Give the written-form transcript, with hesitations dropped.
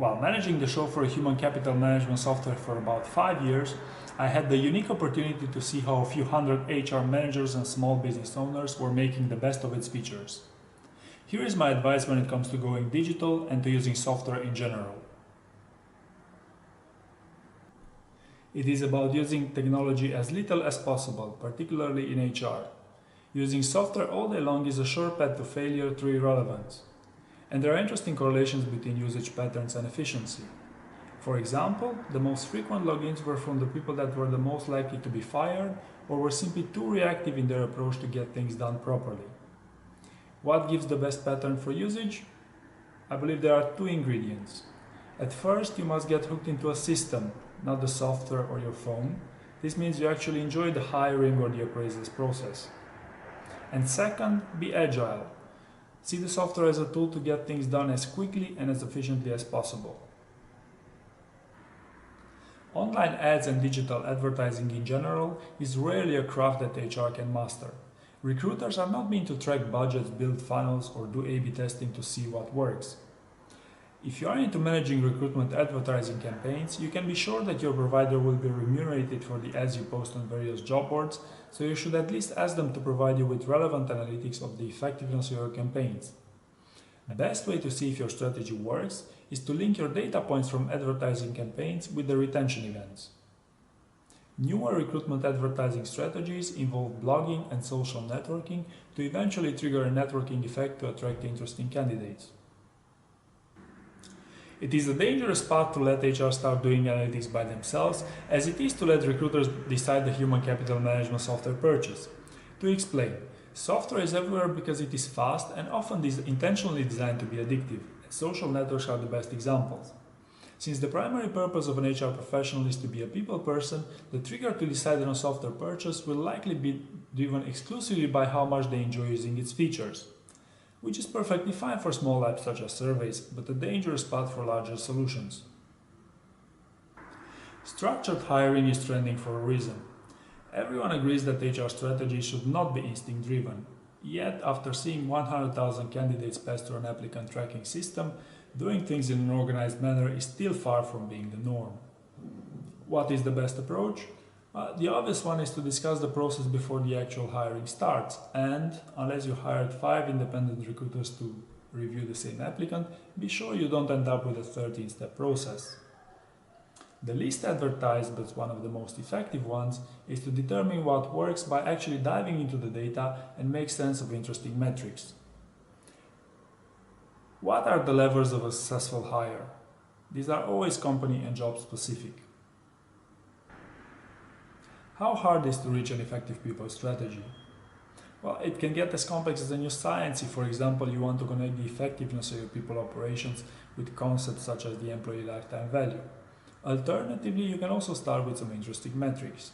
While managing the show for a human capital management software for about 5 years, I had the unique opportunity to see how a few hundred HR managers and small business owners were making the best of its features. Here is my advice when it comes to going digital and to using software in general. It is about using technology as little as possible, particularly in HR. Using software all day long is a sure path to failure through irrelevance. And there are interesting correlations between usage patterns and efficiency. For example, the most frequent logins were from the people that were the most likely to be fired or were simply too reactive in their approach to get things done properly. What gives the best pattern for usage? I believe there are two ingredients. At first, you must get hooked into a system, not the software or your phone. This means you actually enjoy the hiring or the appraisals process. And second, be agile. See the software as a tool to get things done as quickly and as efficiently as possible. Online ads and digital advertising in general is rarely a craft that HR can master. Recruiters are not meant to track budgets, build funnels, or do A/B testing to see what works. If you are into managing recruitment advertising campaigns, you can be sure that your provider will be remunerated for the ads you post on various job boards, so you should at least ask them to provide you with relevant analytics of the effectiveness of your campaigns. The best way to see if your strategy works is to link your data points from advertising campaigns with the retention events. Newer recruitment advertising strategies involve blogging and social networking to eventually trigger a networking effect to attract interesting candidates. It is a dangerous path to let HR start doing analytics by themselves, as it is to let recruiters decide the human capital management software purchase. To explain, software is everywhere because it is fast and often is intentionally designed to be addictive. Social networks are the best examples. Since the primary purpose of an HR professional is to be a people person, the trigger to decide on a software purchase will likely be driven exclusively by how much they enjoy using its features, which is perfectly fine for small apps such as surveys, but a dangerous path for larger solutions. Structured hiring is trending for a reason. Everyone agrees that HR strategy should not be instinct-driven. Yet, after seeing 100,000 candidates pass through an applicant tracking system, doing things in an organized manner is still far from being the norm. What is the best approach? The obvious one is to discuss the process before the actual hiring starts, and unless you hired 5 independent recruiters to review the same applicant, be sure you don't end up with a 13-step process. The least advertised, but one of the most effective ones, is to determine what works by actually diving into the data and make sense of interesting metrics. What are the levers of a successful hire? These are always company and job specific. How hard is to reach an effective people strategy? Well, it can get as complex as a new science if, for example, you want to connect the effectiveness of your people operations with concepts such as the employee lifetime value. Alternatively, you can also start with some interesting metrics.